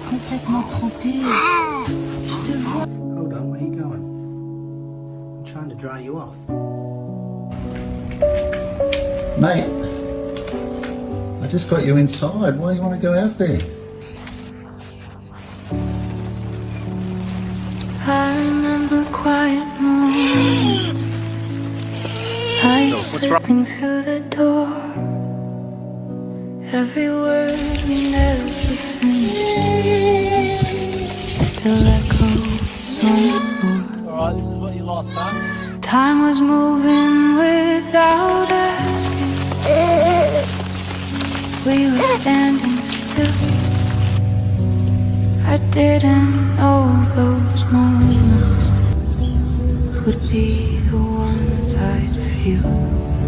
complètement trempée. Je te vois. Hold on, where are you going? I'm trying to dry you off. Mate, I just got you inside. Why do you want to go out there? I remember quiet moments. Light slipping through the door. Every word we never finished still echoes on the floor. Alright, this is what you lost, huh? Time was moving without asking. We were standing still. I didn't know those moments would be the ones I'd feel.